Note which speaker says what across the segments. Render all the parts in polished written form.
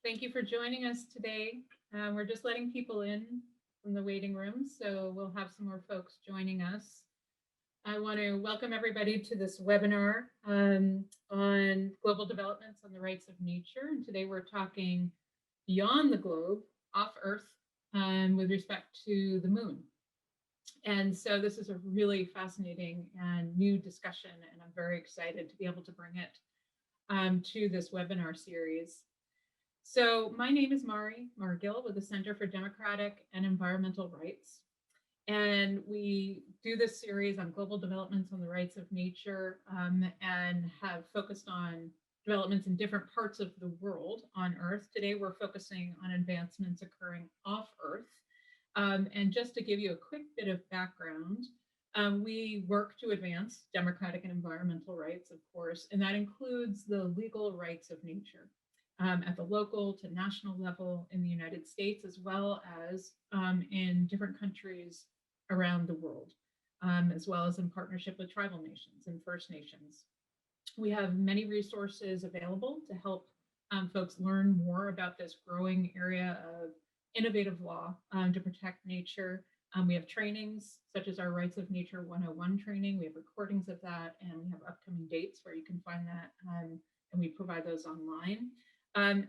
Speaker 1: Thank you for joining us today. We're just letting people in from the waiting room, so we'll have some more folks joining us. I want to welcome everybody to this webinar on global developments on the rights of nature. And today we're talking beyond the globe, off Earth, with respect to the moon. And so this is a really fascinating and new discussion, and I'm very excited to be able to bring it to this webinar series. So my name is Margil with the Center for Democratic and Environmental Rights. And we do this series on global developments on the rights of nature and have focused on developments in different parts of the world on Earth. Today, we're focusing on advancements occurring off Earth. And just to give you a quick bit of background, we work to advance democratic and environmental rights, of course, and that includes the legal rights of nature. At the local to national level in the United States, as well as in different countries around the world, as well as in partnership with tribal nations and First Nations. We have many resources available to help folks learn more about this growing area of innovative law to protect nature. We have trainings such as our Rights of Nature 101 training. We have recordings of that, and we have upcoming dates where you can find that, and we provide those online.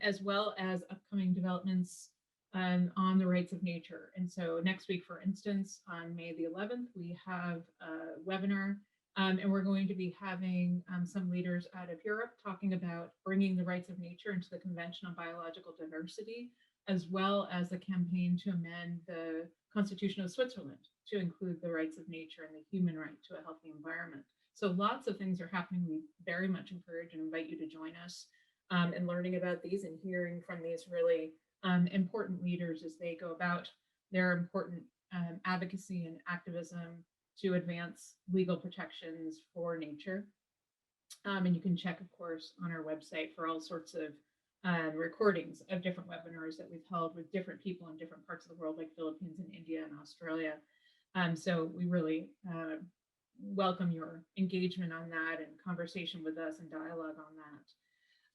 Speaker 1: As well as upcoming developments on the rights of nature. And so next week, for instance, on May the 11th, we have a webinar, and we're going to be having some leaders out of Europe talking about bringing the rights of nature into the Convention on Biological Diversity, as well as the campaign to amend the Constitution of Switzerland to include the rights of nature and the human right to a healthy environment. So lots of things are happening. We very much encourage and invite you to join us and learning about these and hearing from these really important leaders as they go about their important advocacy and activism to advance legal protections for nature. And you can check, of course, on our website for all sorts of recordings of different webinars that we've held with different people in different parts of the world, like Philippines and India and Australia. So we really welcome your engagement on that and conversation with us and dialogue on that.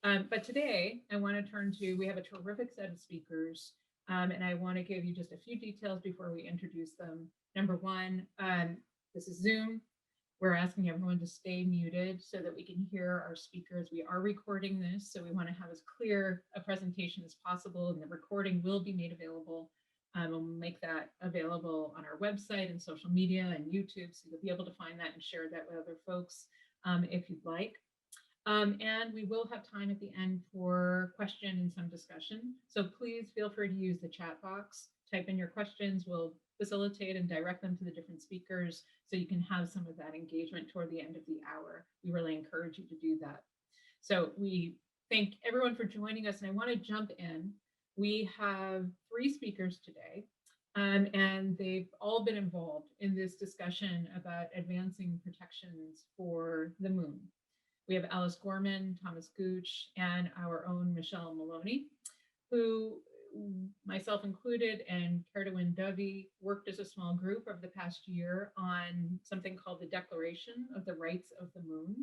Speaker 1: But today, I want to turn to, we have a terrific set of speakers, and I want to give you just a few details before we introduce them. Number one, this is Zoom. We're asking everyone to stay muted so that we can hear our speakers. We are recording this, so we want to have as clear a presentation as possible, and the recording will be made available. And we'll make that available on our website and social media and YouTube, so you'll be able to find that and share that with other folks if you'd like. And we will have time at the end for question and some discussion. So please feel free to use the chat box, type in your questions. We'll facilitate and direct them to the different speakers so you can have some of that engagement toward the end of the hour. We really encourage you to do that. So we thank everyone for joining us, and I want to jump in. We have 3 speakers today, and they've all been involved in this discussion about advancing protections for the moon. We have Alice Gorman, Thomas Gooch, and our own Michelle Maloney, who, myself included, and Kerdwin Dovey, worked as a small group over the past year on something called the Declaration of the Rights of the Moon.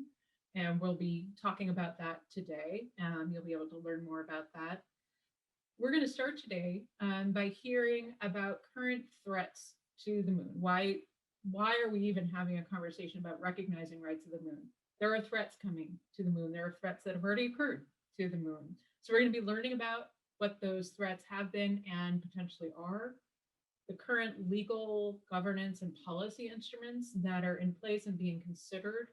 Speaker 1: And we'll be talking about that today. You'll be able to learn more about that. We're going to start today by hearing about current threats to the moon. Why are we even having a conversation about recognizing rights of the moon? There are threats coming to the moon. There are threats that have already occurred to the moon. So we're going to be learning about what those threats have been and potentially are, the current legal governance and policy instruments that are in place and being considered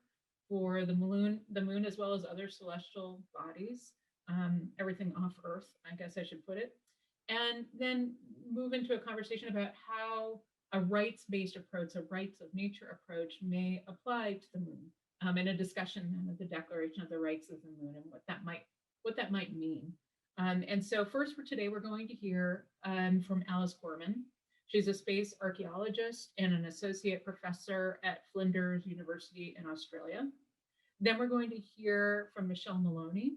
Speaker 1: for the moon as well as other celestial bodies, everything off Earth, I guess I should put it, and then move into a conversation about how a rights-based approach, a rights of nature approach may apply to the moon. In a discussion then of the Declaration of the Rights of the Moon and what that might mean. And so first for today, we're going to hear from Alice Gorman. She's a space archaeologist and an associate professor at Flinders University in Australia. Then we're going to hear from Michelle Maloney.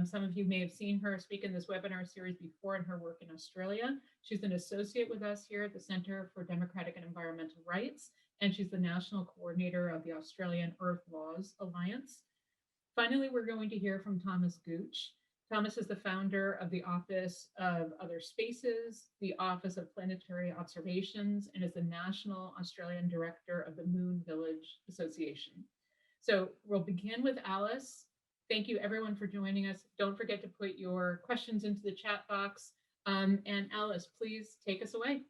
Speaker 1: Some of you may have seen her speak in this webinar series before in her work in Australia. She's an associate with us here at the Center for Democratic and Environmental Rights, and she's the national coordinator of the Australian Earth Laws Alliance. Finally, we're going to hear from Thomas Gooch. Thomas is the founder of the Office of Other Spaces, the Office of Planetary Observations, and is the National Australian Director of the Moon Village Association. So we'll begin with Alice. Thank you everyone for joining us. Don't forget to put your questions into the chat box. And Alice, please take us away.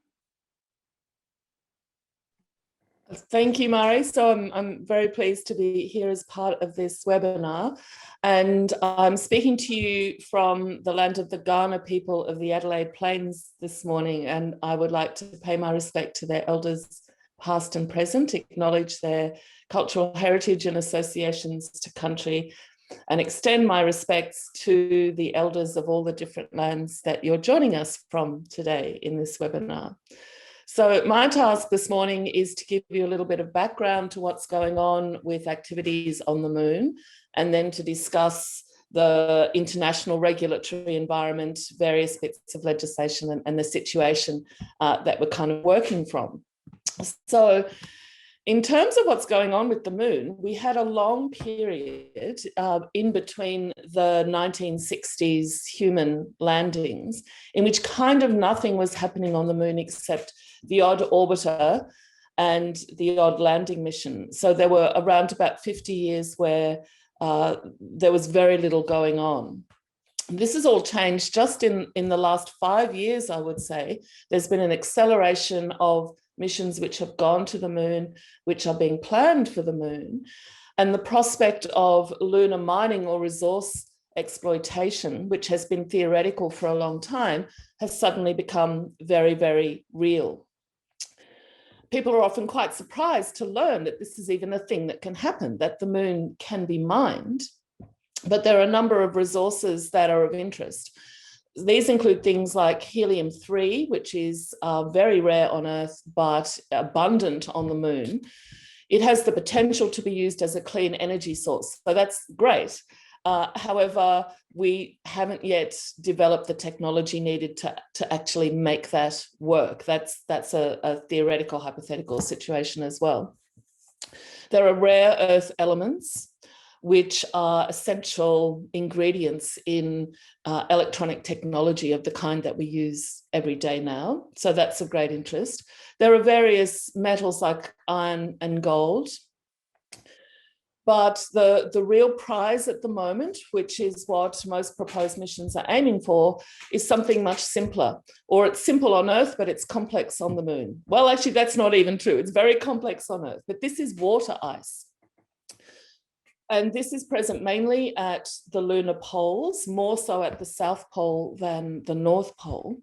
Speaker 2: Thank you, Mari. So I'm very pleased to be here as part of this webinar. And I'm speaking to you from the land of the Kaurna people of the Adelaide Plains this morning. And I would like to pay my respect to their elders, past and present, acknowledge their cultural heritage and associations to country, and extend my respects to the elders of all the different lands that you're joining us from today in this webinar. So my task this morning is to give you a little bit of background to what's going on with activities on the moon, and then to discuss the international regulatory environment, various bits of legislation and the situation that we're kind of working from. So in terms of what's going on with the moon, we had a long period in between the 1960s human landings in which kind of nothing was happening on the moon except the odd orbiter and the odd landing mission. So there were around about 50 years where there was very little going on. This has all changed just in the last 5 years, I would say. There's been an acceleration of missions which have gone to the moon, which are being planned for the moon. And the prospect of lunar mining or resource exploitation, which has been theoretical for a long time, has suddenly become very, very real. People are often quite surprised to learn that this is even a thing that can happen, that the moon can be mined. But there are a number of resources that are of interest. These include things like helium-3, which is very rare on Earth, but abundant on the moon. It has the potential to be used as a clean energy source, so that's great. However, we haven't yet developed the technology needed to actually make that work. That's a theoretical, hypothetical situation as well. There are rare earth elements, which are essential ingredients in electronic technology of the kind that we use every day now. So that's of great interest. There are various metals like iron and gold. But the real prize at the moment, which is what most proposed missions are aiming for, is something much simpler. Or it's simple on Earth, but it's complex on the moon. Well, actually, that's not even true. It's very complex on Earth, but this is water ice. And this is present mainly at the lunar poles, more so at the South Pole than the North Pole.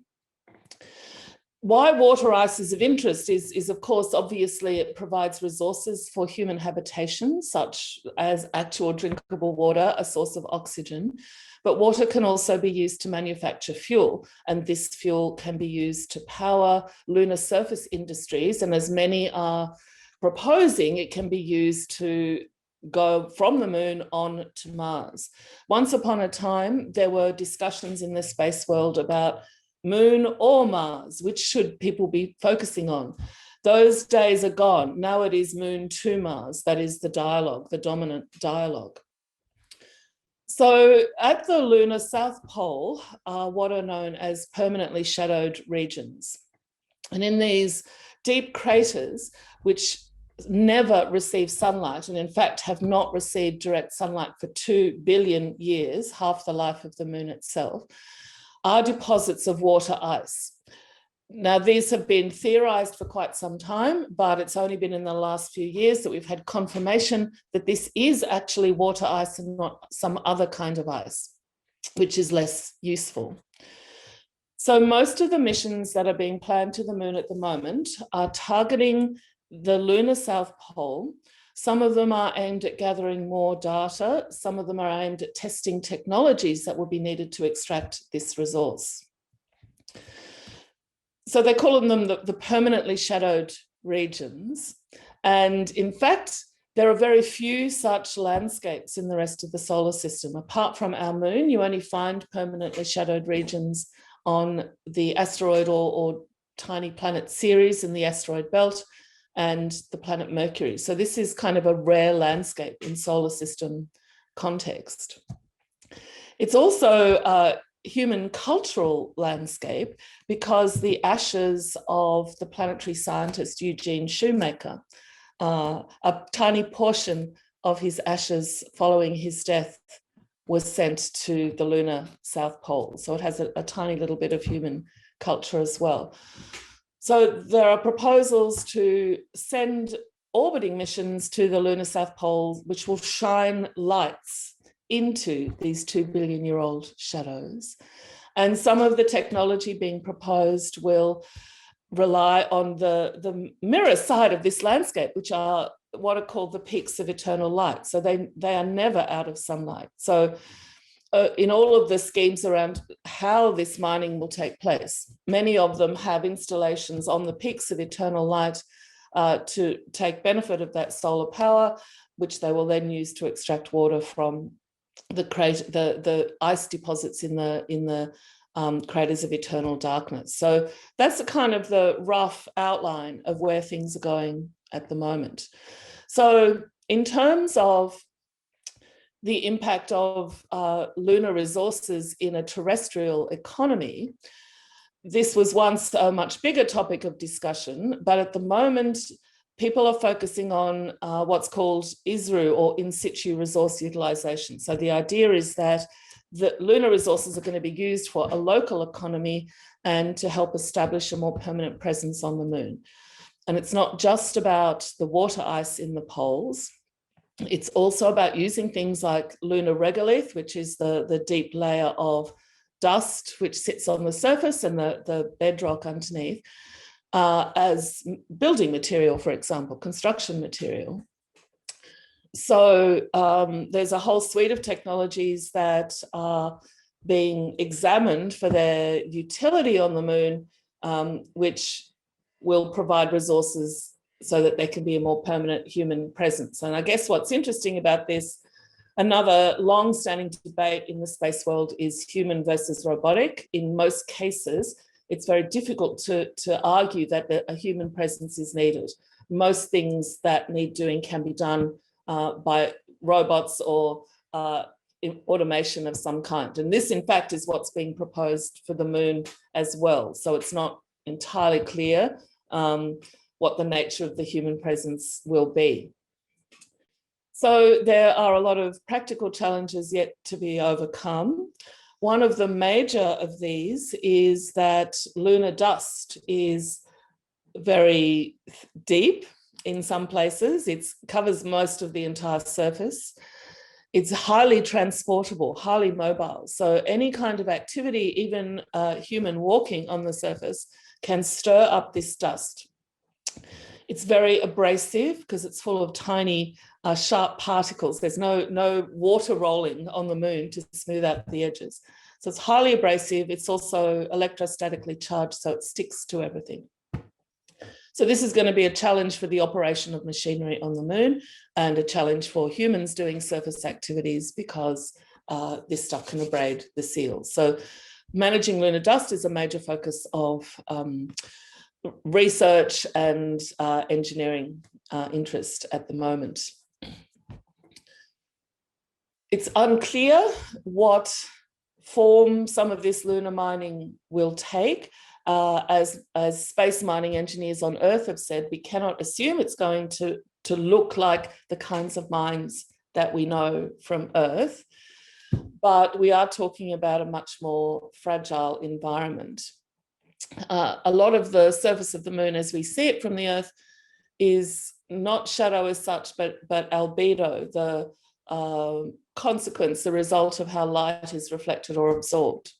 Speaker 2: Why water ice is of interest is, of course, obviously it provides resources for human habitation, such as actual drinkable water, a source of oxygen. But water can also be used to manufacture fuel, and this fuel can be used to power lunar surface industries. And as many are proposing, it can be used to go from the moon on to Mars. Once upon a time, there were discussions in the space world about moon or Mars, which should people be focusing on? Those days are gone. Now it is moon to Mars. That is the dialogue, the dominant dialogue. So at the lunar South Pole are what are known as permanently shadowed regions. And in these deep craters, which never receive sunlight, and in fact have not received direct sunlight for 2 billion years, half the life of the moon itself, are deposits of water ice. Now, these have been theorized for quite some time, but it's only been in the last few years that we've had confirmation that this is actually water ice and not some other kind of ice, which is less useful. So most of the missions that are being planned to the moon at the moment are targeting the lunar South Pole. Some of them are aimed at gathering more data. Some of them are aimed at testing technologies that will be needed to extract this resource. So they're calling them the permanently shadowed regions. And in fact, there are very few such landscapes in the rest of the solar system. Apart from our moon, you only find permanently shadowed regions on the asteroid or tiny planet Ceres in the asteroid belt, and the planet Mercury. So this is kind of a rare landscape in solar system context. It's also a human cultural landscape because the ashes of the planetary scientist Eugene Shoemaker, a tiny portion of his ashes following his death was sent to the lunar South Pole. So it has a tiny little bit of human culture as well. So there are proposals to send orbiting missions to the lunar South Pole, which will shine lights into these 2 billion-year-old shadows. And some of the technology being proposed will rely on the mirror side of this landscape, which are what are called the peaks of eternal light. So they are never out of sunlight. So in all of the schemes around how this mining will take place, many of them have installations on the peaks of eternal light to take benefit of that solar power, which they will then use to extract water from the ice deposits in the craters of eternal darkness. So that's kind of the rough outline of where things are going at the moment. So in terms of the impact of lunar resources in a terrestrial economy, this was once a much bigger topic of discussion, but at the moment, people are focusing on what's called ISRU, or in situ resource utilization. So the idea is that the lunar resources are going to be used for a local economy and to help establish a more permanent presence on the moon. And it's not just about the water ice in the poles. It's also about using things like lunar regolith, which is the deep layer of dust which sits on the surface and the bedrock underneath, as building material, for example, construction material. So there's a whole suite of technologies that are being examined for their utility on the moon, which will provide resources so that there can be a more permanent human presence. And I guess what's interesting about this, another long-standing debate in the space world, is human versus robotic. In most cases, it's very difficult to argue that a human presence is needed. Most things that need doing can be done by robots or automation of some kind. And this, in fact, is what's being proposed for the moon as well. So it's not entirely clear what the nature of the human presence will be. So there are a lot of practical challenges yet to be overcome. One of the major of these is that lunar dust is very deep in some places. It covers most of the entire surface. It's highly transportable, highly mobile. So any kind of activity, even human walking on the surface, can stir up this dust. It's very abrasive because it's full of tiny sharp particles. There's no water rolling on the moon to smooth out the edges. So it's highly abrasive. It's also electrostatically charged, so it sticks to everything. So this is going to be a challenge for the operation of machinery on the moon, and a challenge for humans doing surface activities, because this stuff can abrade the seals. So managing lunar dust is a major focus of research and engineering interest at the moment. It's unclear what form some of this lunar mining will take. As space mining engineers on Earth have said, we cannot assume it's going to look like the kinds of mines that we know from Earth, but we are talking about a much more fragile environment. A lot of the surface of the moon as we see it from the Earth is not shadow as such, but albedo, the consequence, the result of how light is reflected or absorbed.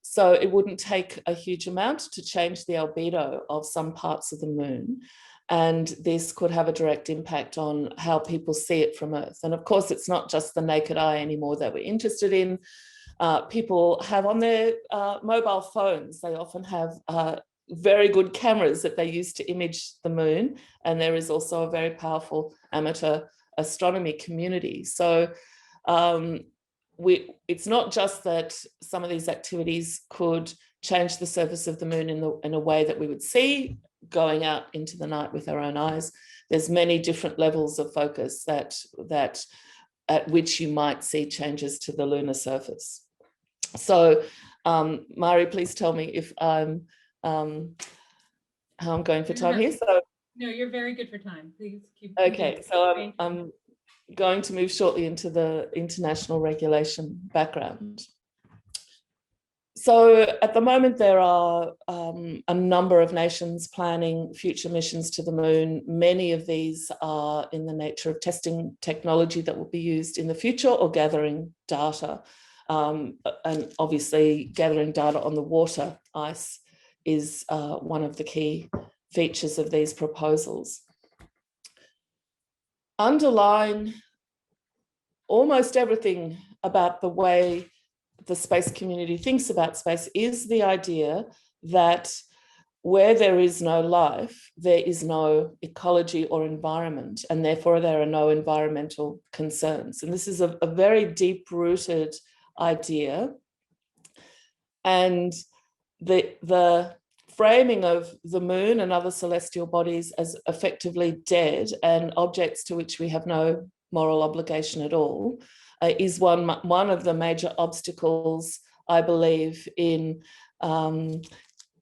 Speaker 2: So it wouldn't take a huge amount to change the albedo of some parts of the moon. And this could have a direct impact on how people see it from Earth. And of course, it's not just the naked eye anymore that we're interested in. People have on their mobile phones, they often have very good cameras that they use to image the moon. And there is also a very powerful amateur astronomy community. So it's not just that some of these activities could change the surface of the moon in a way that we would see going out into the night with our own eyes. There's many different levels of focus that at which you might see changes to the lunar surface. So, Mari, please tell me if I'm how I'm going for time here. So,
Speaker 1: no, you're very good for time. Please keep.
Speaker 2: Okay, so I'm going to move shortly into the international regulation background. So at the moment, there are a number of nations planning future missions to the moon. Many of these are in the nature of testing technology that will be used in the future or gathering data. And obviously, gathering data on the water ice is one of the key features of these proposals. Underlying almost everything about the way the space community thinks about space is the idea that where there is no life, there is no ecology or environment, and therefore there are no environmental concerns. And this is a very deep-rooted idea. And the framing of the moon and other celestial bodies as effectively dead and objects to which we have no moral obligation at all is one of the major obstacles, I believe, in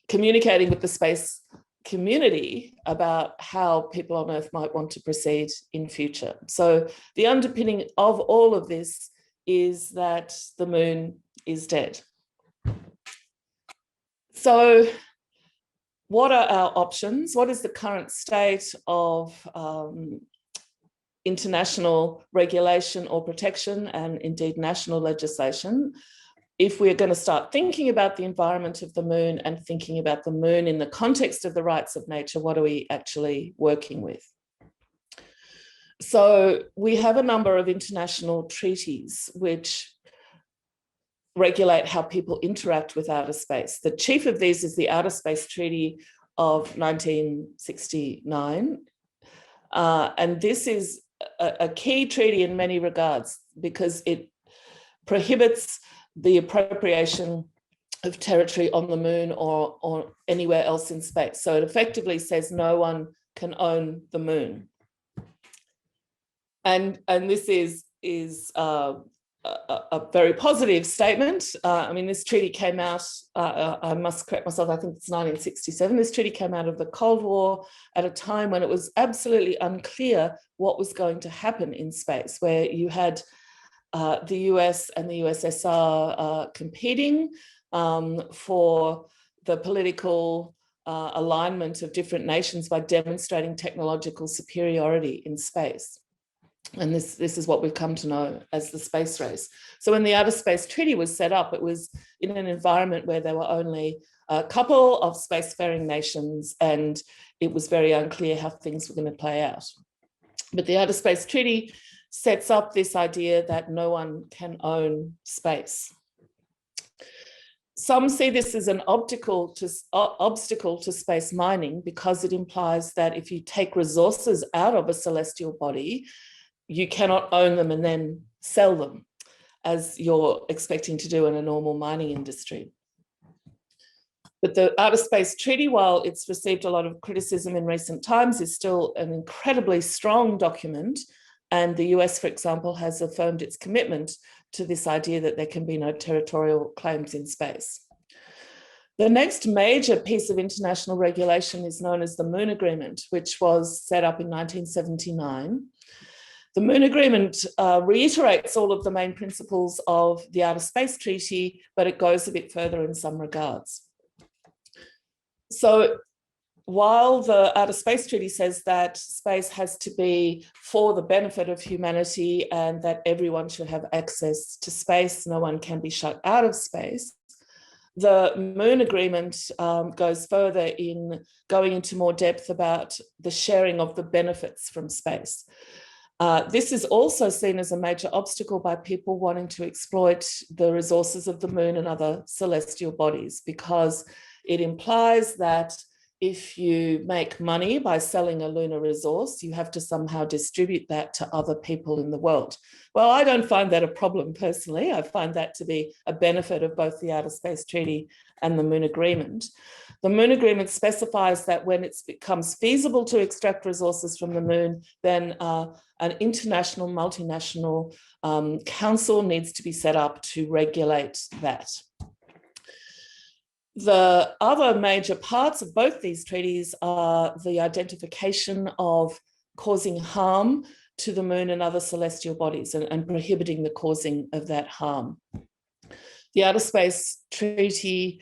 Speaker 2: communicating with the space community about how people on Earth might want to proceed in future. So the underpinning of all of this is that the moon is dead. So what are our options? What is the current state of international regulation or protection, and indeed national legislation, if we're going to start thinking about the environment of the moon and thinking about the moon in the context of the rights of nature? What are we actually working with? So we have a number of international treaties which regulate how people interact with outer space. The chief of these is the Outer Space Treaty of 1969. And this is a key treaty in many regards because it prohibits the appropriation of territory on the moon or anywhere else in space. So it effectively says no one can own the moon. And this is a very positive statement. I mean, this treaty came out, I must correct myself, I think it's 1967. This treaty came out of the Cold War at a time when it was absolutely unclear what was going to happen in space, where you had the US and the USSR competing for the political alignment of different nations by demonstrating technological superiority in space. And this is what we've come to know as the space race. So when the Outer Space Treaty was set up, it was in an environment where there were only a couple of spacefaring nations, and it was very unclear how things were going to play out. But the Outer Space Treaty sets up this idea that no one can own space. Some see this as an obstacle to space mining because it implies that if you take resources out of a celestial body, you cannot own them and then sell them, as you're expecting to do in a normal mining industry. But the Outer Space Treaty, while it's received a lot of criticism in recent times, is still an incredibly strong document. And the US, for example, has affirmed its commitment to this idea that there can be no territorial claims in space. The next major piece of international regulation is known as the Moon Agreement, which was set up in 1979. The Moon Agreement reiterates all of the main principles of the Outer Space Treaty, but it goes a bit further in some regards. So while the Outer Space Treaty says that space has to be for the benefit of humanity and that everyone should have access to space, no one can be shut out of space, the Moon Agreement goes further in going into more depth about the sharing of the benefits from space. This is also seen as a major obstacle by people wanting to exploit the resources of the moon and other celestial bodies, because it implies that if you make money by selling a lunar resource, you have to somehow distribute that to other people in the world. Well, I don't find that a problem personally. I find that to be a benefit of both the Outer Space Treaty and the Moon Agreement. The Moon Agreement specifies that when it becomes feasible to extract resources from the moon, then an international, multinational council needs to be set up to regulate that. The other major parts of both these treaties are the identification of causing harm to the moon and other celestial bodies and prohibiting the causing of that harm. The Outer Space Treaty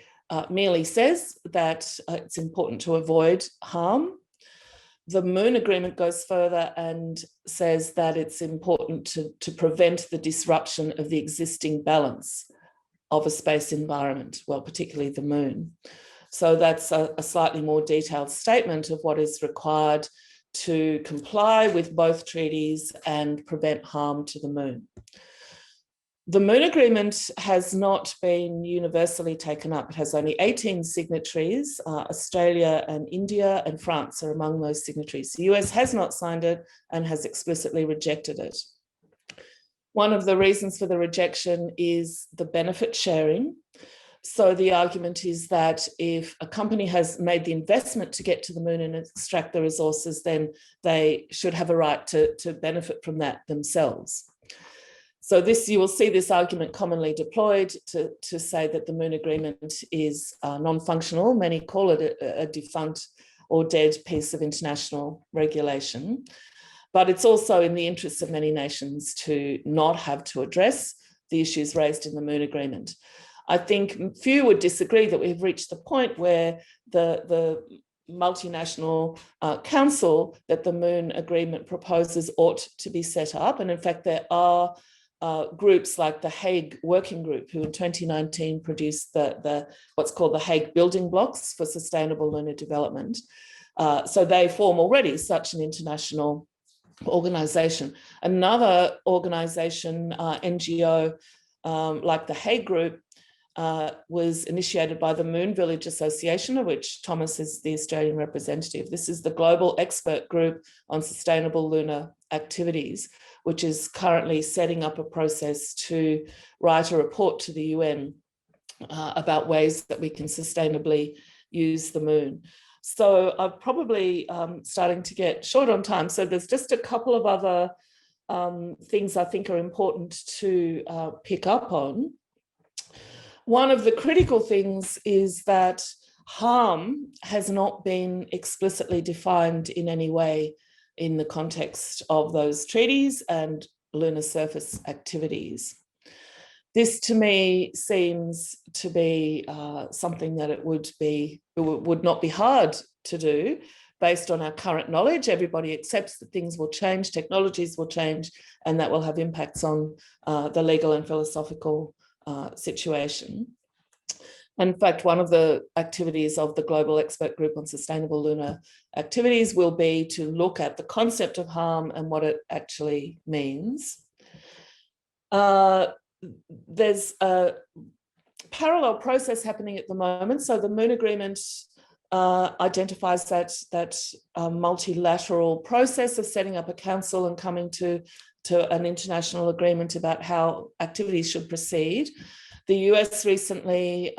Speaker 2: merely says that it's important to avoid harm. The Moon Agreement goes further and says that it's important to prevent the disruption of the existing balance of a space environment, well, particularly the moon. So that's a slightly more detailed statement of what is required to comply with both treaties and prevent harm to the moon. The Moon Agreement has not been universally taken up. It has only 18 signatories. Australia and India and France are among those signatories. The US has not signed it and has explicitly rejected it. One of the reasons for the rejection is the benefit sharing. So the argument is that if a company has made the investment to get to the moon and extract the resources, then they should have a right to benefit from that themselves. So this, you will see this argument commonly deployed to say that the Moon Agreement is non-functional. Many call it a defunct or dead piece of international regulation. But it's also in the interests of many nations to not have to address the issues raised in the Moon Agreement. I think few would disagree that we've reached the point where the multinational council that the Moon Agreement proposes ought to be set up. And in fact, there are groups like the Hague Working Group, who in 2019 produced what's called the Hague Building Blocks for Sustainable Lunar Development. So they form already such an international organisation. Another organisation, NGO, like the Hague Group, was initiated by the Moon Village Association, of which Thomas is the Australian representative. This is the global expert group on sustainable lunar activities, which is currently setting up a process to write a report to the UN about ways that we can sustainably use the moon. So I'm probably starting to get short on time. So there's just a couple of other things I think are important to pick up on. One of the critical things is that harm has not been explicitly defined in any way in the context of those treaties and lunar surface activities. This to me seems to be something that it would not be hard to do based on our current knowledge. Everybody accepts that things will change, technologies will change, and that will have impacts on the legal and philosophical situation. In fact, one of the activities of the Global Expert Group on Sustainable Lunar Activities will be to look at the concept of harm and what it actually means. There's a parallel process happening at the moment. So the Moon Agreement identifies that multilateral process of setting up a council and coming to an international agreement about how activities should proceed. The US recently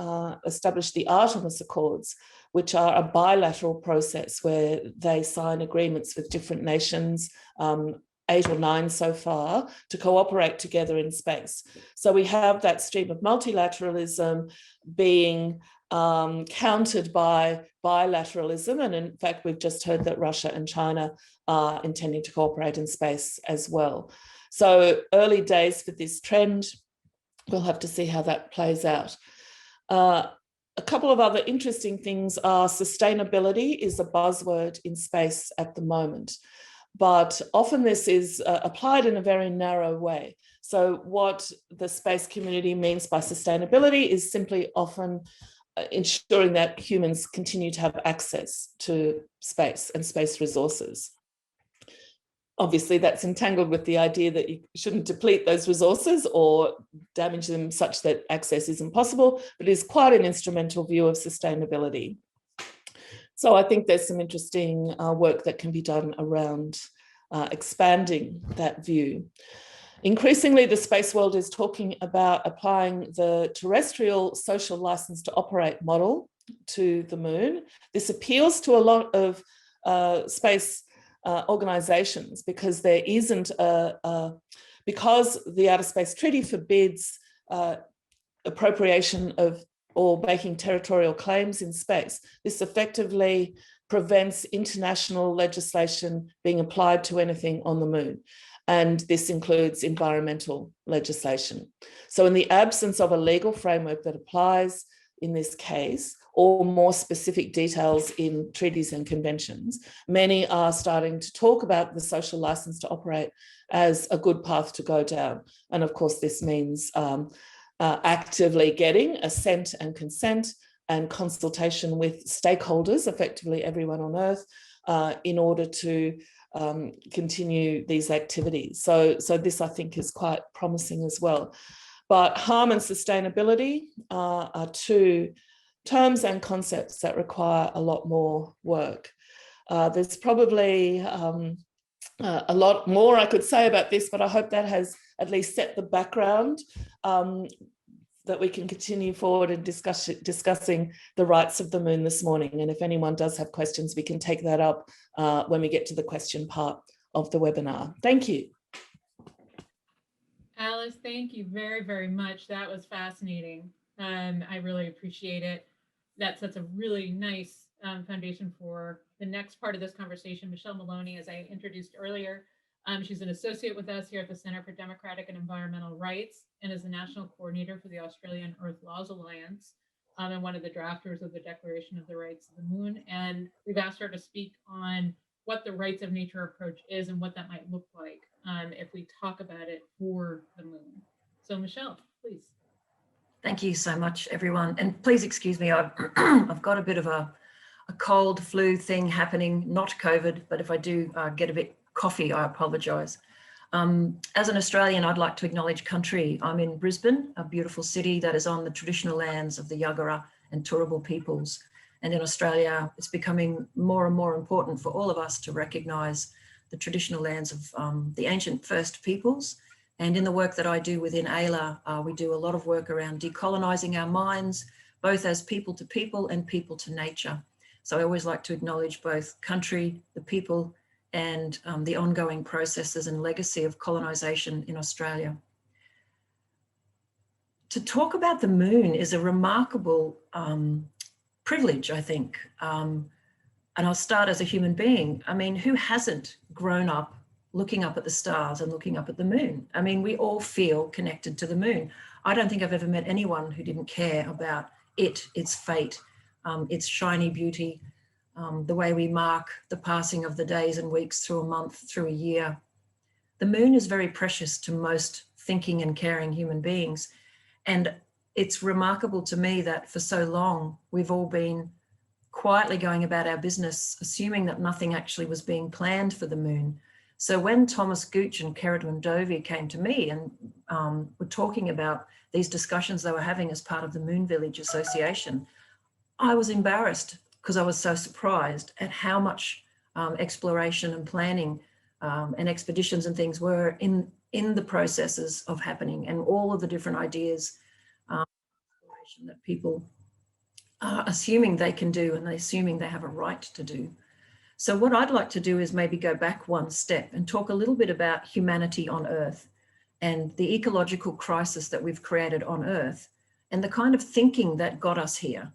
Speaker 2: established the Artemis Accords, which are a bilateral process where they sign agreements with different nations, 8 or 9 so far, to cooperate together in space. So we have that stream of multilateralism being countered by bilateralism. And in fact, we've just heard that Russia and China are intending to cooperate in space as well. So early days for this trend. We'll have to see how that plays out. A couple of other interesting things are sustainability is a buzzword in space at the moment, but often this is applied in a very narrow way. So what the space community means by sustainability is simply often ensuring that humans continue to have access to space and space resources. Obviously, that's entangled with the idea that you shouldn't deplete those resources or damage them such that access isn't possible, but it is quite an instrumental view of sustainability. So I think there's some interesting work that can be done around expanding that view. Increasingly, the space world is talking about applying the terrestrial social license to operate model to the moon. This appeals to a lot of space organizations because there isn't because the Outer Space Treaty forbids appropriation of or making territorial claims in space. This effectively prevents international legislation being applied to anything on the moon. And this includes environmental legislation. So in the absence of a legal framework that applies in this case, or more specific details in treaties and conventions, many are starting to talk about the social license to operate as a good path to go down. And of course, this means actively getting assent and consent and consultation with stakeholders, effectively everyone on Earth, in order to continue these activities. So this, I think, is quite promising as well. But harm and sustainability are two terms and concepts that require a lot more work. There's probably a lot more I could say about this, but I hope that has at least set the background that we can continue forward and discussing the rights of the moon this morning. And if anyone does have questions, we can take that up when we get to the question part of the webinar. Thank you.
Speaker 1: Alice, thank you very, very much. That was fascinating. I really appreciate it. That sets a really nice foundation for the next part of this conversation. Michelle Maloney, as I introduced earlier, she's an associate with us here at the Center for Democratic and Environmental Rights and is the national coordinator for the Australian Earth Laws Alliance and one of the drafters of the Declaration of the Rights of the Moon. And we've asked her to speak on what the rights of nature approach is and what that might look like if we talk about it for the moon. So Michelle, please.
Speaker 3: Thank you so much, everyone. And please excuse me, I've got a bit of a cold flu thing happening, not COVID, but if I do get a bit coffee, I apologise. As an Australian, I'd like to acknowledge country. I'm in Brisbane, a beautiful city that is on the traditional lands of the Yarra and Turrbal peoples. And in Australia, it's becoming more and more important for all of us to recognise the traditional lands of the ancient First Peoples. And in the work that I do within AILA, we do a lot of work around decolonising our minds, both as people to people and people to nature. So I always like to acknowledge both country, the people, and the ongoing processes and legacy of colonisation in Australia. To talk about the moon is a remarkable privilege, I think. And I'll start as a human being. I mean, who hasn't grown up looking up at the stars and looking up at the moon? I mean, we all feel connected to the moon. I don't think I've ever met anyone who didn't care about it, its fate, its shiny beauty, the way we mark the passing of the days and weeks through a month, through a year. The moon is very precious to most thinking and caring human beings. And it's remarkable to me that for so long, we've all been quietly going about our business, assuming that nothing actually was being planned for the moon. So when Thomas Gooch and Keredwin Dovey came to me and were talking about these discussions they were having as part of the Moon Village Association, I was embarrassed because I was so surprised at how much exploration and planning and expeditions and things were in the processes of happening, and all of the different ideas that people are assuming they can do and they're assuming they have a right to do. So what I'd like to do is maybe go back one step and talk a little bit about humanity on Earth and the ecological crisis that we've created on Earth and the kind of thinking that got us here.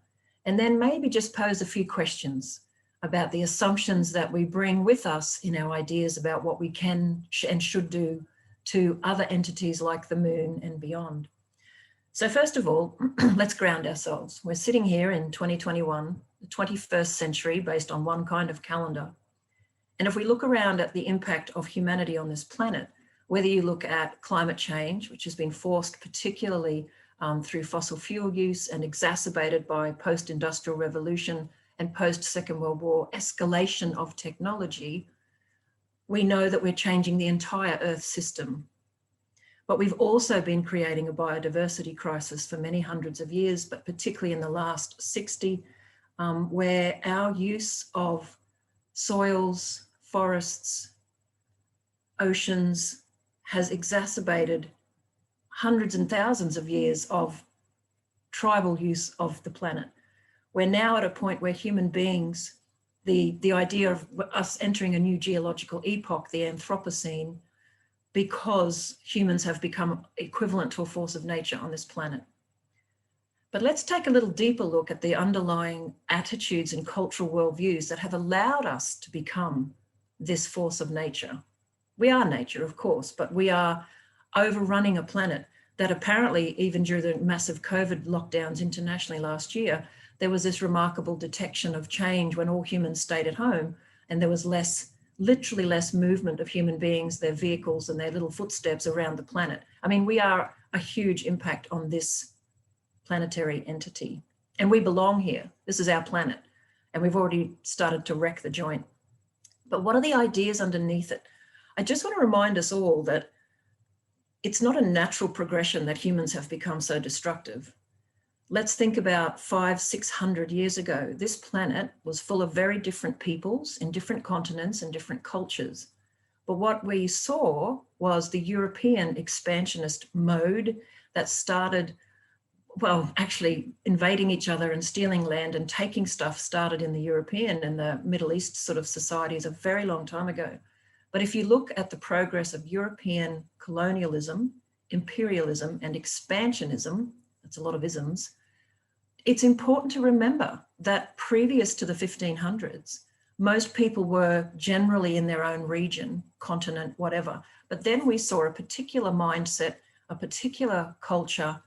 Speaker 3: And then maybe just pose a few questions about the assumptions that we bring with us in our ideas about what we can and should do to other entities like the moon and beyond. So first of all, let's ground ourselves. We're sitting here in 2021, the 21st century, based on one kind of calendar. And if we look around at the impact of humanity on this planet, whether you look at climate change, which has been forced particularly through fossil fuel use and exacerbated by post-industrial revolution and post-Second World War escalation of technology, we know that we're changing the entire Earth system. But we've also been creating a biodiversity crisis for many hundreds of years, but particularly in the last 60, where our use of soils, forests, oceans has exacerbated hundreds and thousands of years of tribal use of the planet. We're now at a point where human beings, the idea of us entering a new geological epoch, the Anthropocene, because humans have become equivalent to a force of nature on this planet. But let's take a little deeper look at the underlying attitudes and cultural worldviews that have allowed us to become this force of nature. We are nature, of course, but we are overrunning a planet that apparently, even during the massive COVID lockdowns internationally last year, there was this remarkable detection of change when all humans stayed at home, and there was literally less movement of human beings, their vehicles and their little footsteps around the planet. I mean, we are a huge impact on this planetary entity, and we belong here. This is our planet, and we've already started to wreck the joint. But what are the ideas underneath it? I just want to remind us all that it's not a natural progression that humans have become so destructive. Let's think about 500-600 years ago. This planet was full of very different peoples in different continents and different cultures. But what we saw was the European expansionist mode that started, well, actually invading each other and stealing land and taking stuff started in the European and the Middle East sort of societies a very long time ago. But if you look at the progress of European colonialism, imperialism, and expansionism, that's a lot of isms, it's important to remember that previous to the 1500s, most people were generally in their own region, continent, whatever. But then we saw a particular mindset, a particular culture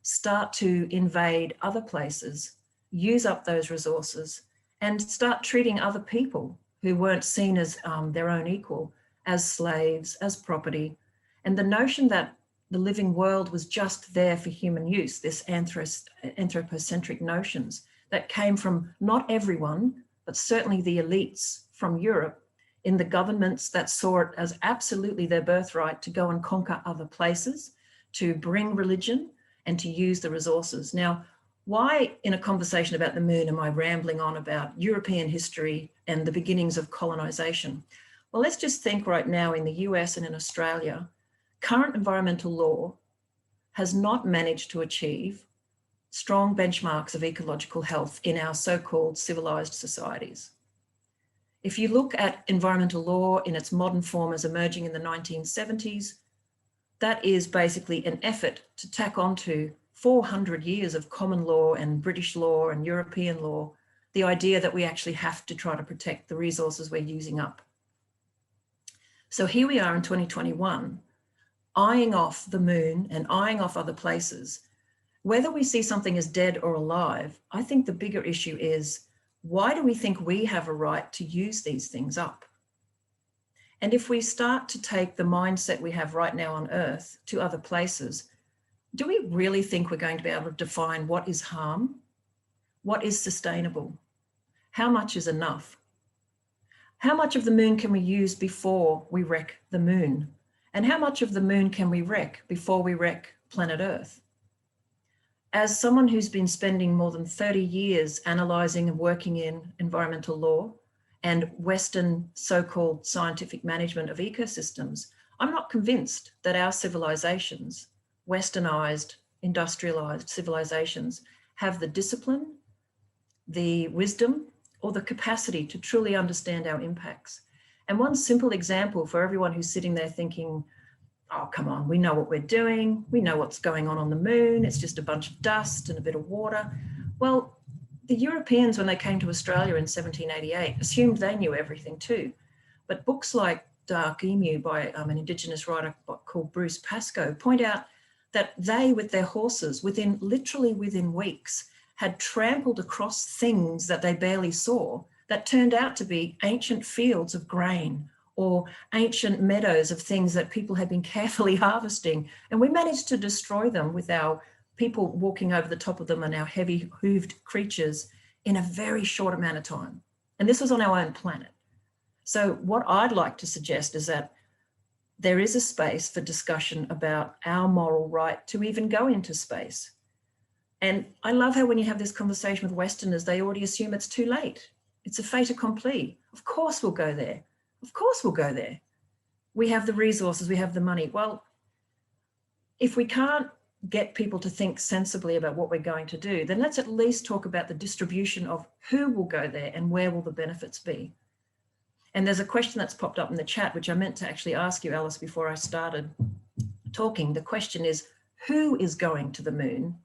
Speaker 3: start to invade other places, use up those resources, and start treating other people who weren't seen as their own equal, as slaves, as property. And the notion that the living world was just there for human use, this anthropocentric notions that came from not everyone, but certainly the elites from Europe, in the governments that saw it as absolutely their birthright to go and conquer other places, to bring religion and to use the resources. Now, why in a conversation about the moon am I rambling on about European history and the beginnings of colonization? Well, let's just think right now in the US and in Australia, current environmental law has not managed to achieve strong benchmarks of ecological health in our so-called civilized societies. If you look at environmental law in its modern form as emerging in the 1970s, that is basically an effort to tack onto 400 years of common law and British law and European law, the idea that we actually have to try to protect the resources we're using up. So here we are in 2021, eyeing off the moon and eyeing off other places. Whether we see something as dead or alive, I think the bigger issue is, why do we think we have a right to use these things up? And if we start to take the mindset we have right now on Earth to other places, do we really think we're going to be able to define what is harm? What is sustainable? How much is enough? How much of the moon can we use before we wreck the moon? And how much of the moon can we wreck before we wreck planet Earth? As someone who's been spending more than 30 years analysing and working in environmental law and Western so-called scientific management of ecosystems, I'm not convinced that our civilizations, Westernized, industrialized civilizations, have the discipline, the wisdom, or the capacity to truly understand our impacts. And one simple example for everyone who's sitting there thinking, oh, come on, we know what we're doing. We know what's going on the moon. It's just a bunch of dust and a bit of water. Well, the Europeans, when they came to Australia in 1788, assumed they knew everything too. But books like Dark Emu by an Indigenous writer called Bruce Pascoe point out that they, with their horses, literally within weeks, had trampled across things that they barely saw that turned out to be ancient fields of grain or ancient meadows of things that people had been carefully harvesting. And we managed to destroy them with our people walking over the top of them and our heavy hooved creatures in a very short amount of time. And this was on our own planet. So what I'd like to suggest is that there is a space for discussion about our moral right to even go into space. And I love how when you have this conversation with Westerners, they already assume it's too late. It's a fait accompli. Of course we'll go there. Of course we'll go there. we have the resources, we have the money. Well, if we can't get people to think sensibly about what we're going to do, then let's at least talk about the distribution of who will go there and where will the benefits be. And there's a question that's popped up in the chat, which I meant to actually ask you, Alice, before I started talking. The question is, who is going to the moon?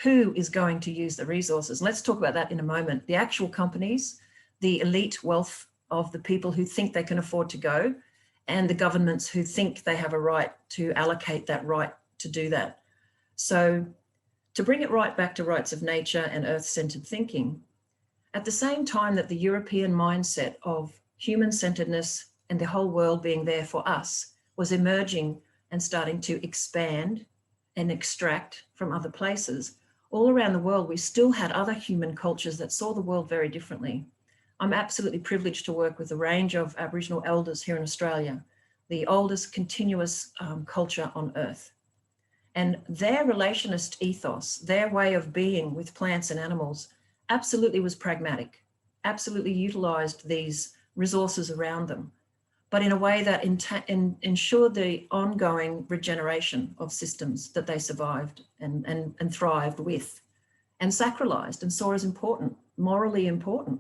Speaker 3: Who is going to use the resources? Let's talk about that in a moment. The actual companies, the elite wealth of the people who think they can afford to go, and the governments who think they have a right to allocate that right to do that. So to bring it right back to rights of nature and earth-centered thinking, at the same time that the European mindset of human-centeredness and the whole world being there for us was emerging and starting to expand and extract from other places, all around the world, we still had other human cultures that saw the world very differently. I'm absolutely privileged to work with a range of Aboriginal elders here in Australia, the oldest continuous culture on Earth. And their relationist ethos, their way of being with plants and animals, absolutely was pragmatic, absolutely utilized these resources around them, but in a way that ensured the ongoing regeneration of systems that they survived and thrived with, and sacralized and saw as important, morally important.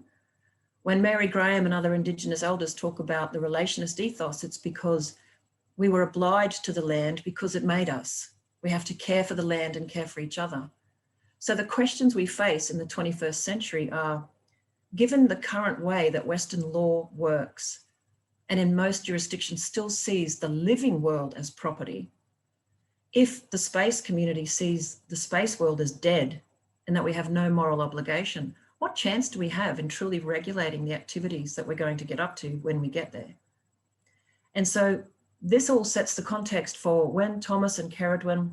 Speaker 3: When Mary Graham and other Indigenous elders talk about the relationist ethos, it's because we were obliged to the land because it made us. We have to care for the land and care for each other. So the questions we face in the 21st century are, given the current way that Western law works, and in most jurisdictions still sees the living world as property, if the space community sees the space world as dead and that we have no moral obligation, what chance do we have in truly regulating the activities that we're going to get up to when we get there? And so this all sets the context for when Thomas and Ceridwen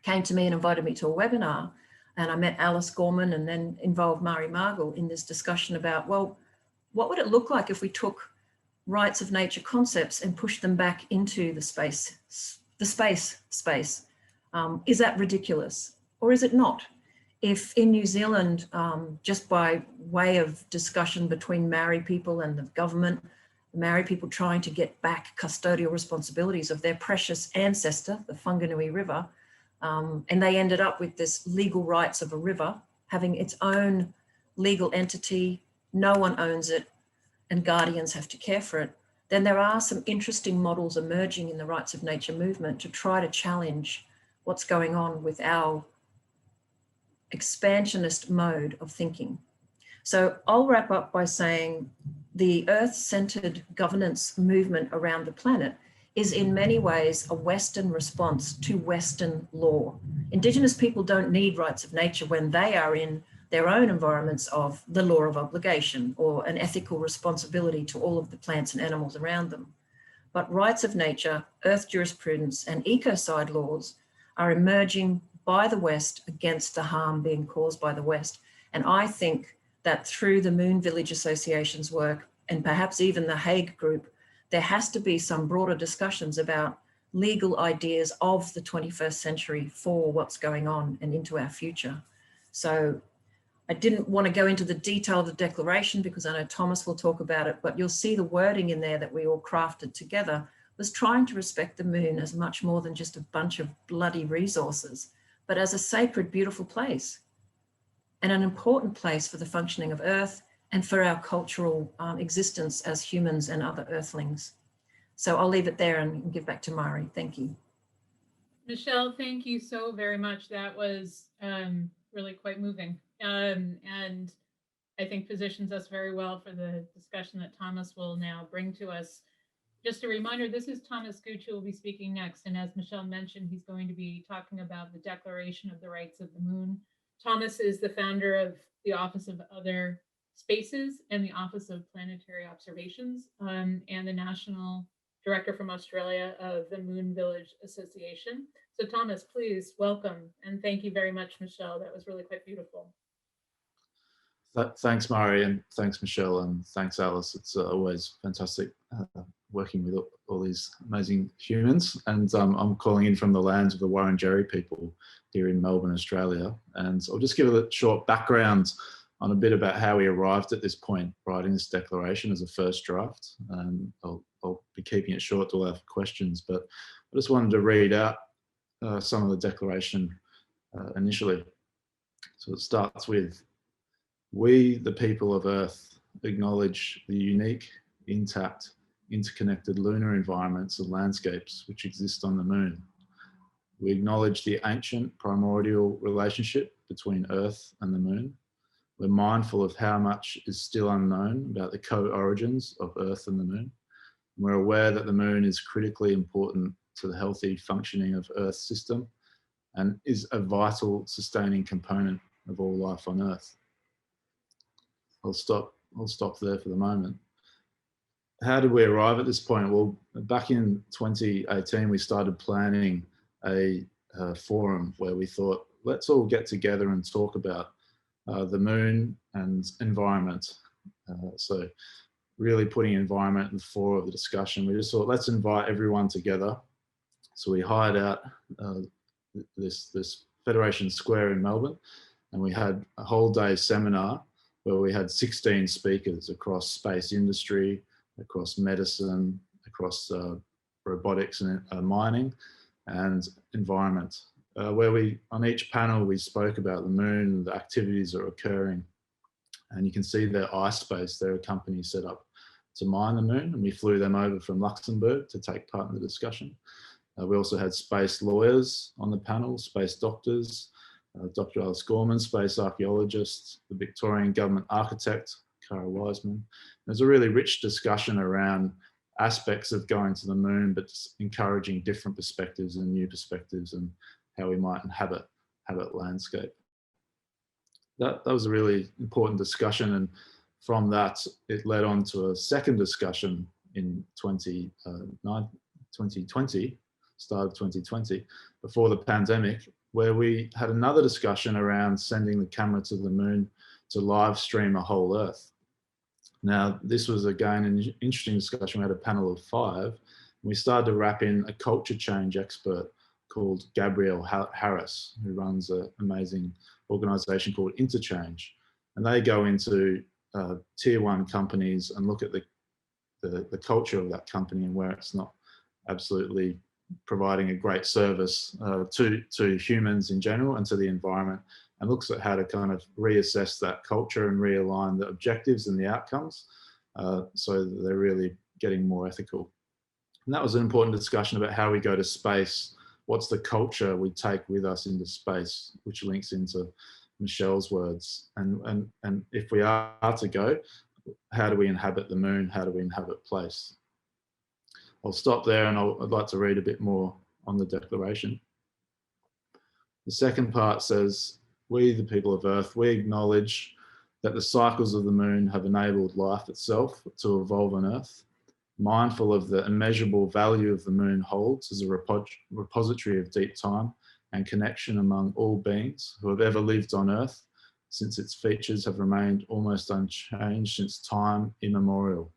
Speaker 3: came to me and invited me to a webinar, and I met Alice Gorman and then involved Mari Margil in this discussion about, well, what would it look like if we took rights of nature concepts and pushed them back into the space. Is that ridiculous or is it not? If in New Zealand, just by way of discussion between Maori people and the government, Maori people trying to get back custodial responsibilities of their precious ancestor, the Whanganui River, and they ended up with this legal rights of a river having its own legal entity, no one owns it, and guardians have to care for it, then there are some interesting models emerging in the rights of nature movement to try to challenge what's going on with our expansionist mode of thinking. So I'll wrap up by saying the earth-centered governance movement around the planet is in many ways a Western response to Western law. Indigenous people don't need rights of nature when they are in their own environments of the law of obligation or an ethical responsibility to all of the plants and animals around them. But rights of nature, earth jurisprudence, and ecocide laws are emerging by the West against the harm being caused by the West. And I think that through the Moon Village Association's work, and perhaps even the Hague Group, there has to be some broader discussions about legal ideas of the 21st century for what's going on and into our future. So I didn't want to go into the detail of the declaration because I know Thomas will talk about it, but you'll see the wording in there that we all crafted together was trying to respect the moon as much more than just a bunch of bloody resources, but as a sacred, beautiful place and an important place for the functioning of Earth and for our cultural existence as humans and other earthlings. So I'll leave it there and give back to Mari. Thank you.
Speaker 1: Michelle, thank you so very much. That was really quite moving. And I think positions us very well for the discussion that Thomas will now bring to us. Just a reminder, this is Thomas Gooch who will be speaking next. And as Michelle mentioned, he's going to be talking about the Declaration of the Rights of the Moon. Thomas is the founder of the Office of Other Spaces and the Office of Planetary Observations, and the National Director from Australia of the Moon Village Association. So Thomas, please welcome. And thank you very much, Michelle. That was really quite beautiful.
Speaker 4: Thanks, Mari, and thanks, Michelle, and thanks, Alice. It's always fantastic working with all these amazing humans. And I'm calling in from the lands of the Wurundjeri people here in Melbourne, Australia. And I'll just give a short background on a bit about how we arrived at this point, writing this declaration as a first draft. And I'll be keeping it short to allow for questions, but I just wanted to read out some of the declaration initially. So it starts with, "We, the people of Earth, acknowledge the unique, intact, interconnected lunar environments and landscapes which exist on the moon. We acknowledge the ancient primordial relationship between Earth and the moon. We're mindful of how much is still unknown about the co-origins of Earth and the moon. We're aware that the moon is critically important to the healthy functioning of Earth's system and is a vital sustaining component of all life on Earth." I'll stop there for the moment. How did we arrive at this point? Well, back in 2018, we started planning a forum where we thought, let's all get together and talk about the moon and environment. So really putting environment in the fore of the discussion. We just thought, let's invite everyone together. So we hired out this Federation Square in Melbourne, and we had a whole day seminar where we had 16 speakers across space industry, across medicine, across robotics and mining and environment, where on each panel we spoke about the moon, the activities that are occurring. And you can see their iSpace, they're a company set up to mine the moon, and we flew them over from Luxembourg to take part in the discussion. We also had space lawyers on the panel, space doctors, Dr. Alice Gorman, space archaeologist, the Victorian government architect, Cara Wiseman. There's a really rich discussion around aspects of going to the moon, but just encouraging different perspectives and new perspectives and how we might inhabit landscape. That was a really important discussion, and from that it led on to a second discussion in 2020, start of 2020, before the pandemic, where we had another discussion around sending the camera to the moon to live stream a whole Earth. Now, this was again an interesting discussion. We had a panel of 5, and we started to wrap in a culture change expert called Gabrielle Harris, who runs an amazing organisation called Interchange. And they go into tier 1 companies and look at the culture of that company and where it's not absolutely providing a great service to humans in general and to the environment, and looks at how to kind of reassess that culture and realign the objectives and the outcomes so that they're really getting more ethical. And that was an important discussion about how we go to space. What's the culture we take with us into space, which links into Michelle's words. And if we are to go, how do we inhabit the moon? How do we inhabit place? I'll stop there, and I'd like to read a bit more on the declaration. The second part says, "We, the people of Earth, we acknowledge that the cycles of the moon have enabled life itself to evolve on Earth, mindful of the immeasurable value of the moon holds as a repository of deep time and connection among all beings who have ever lived on Earth, since its features have remained almost unchanged since time immemorial.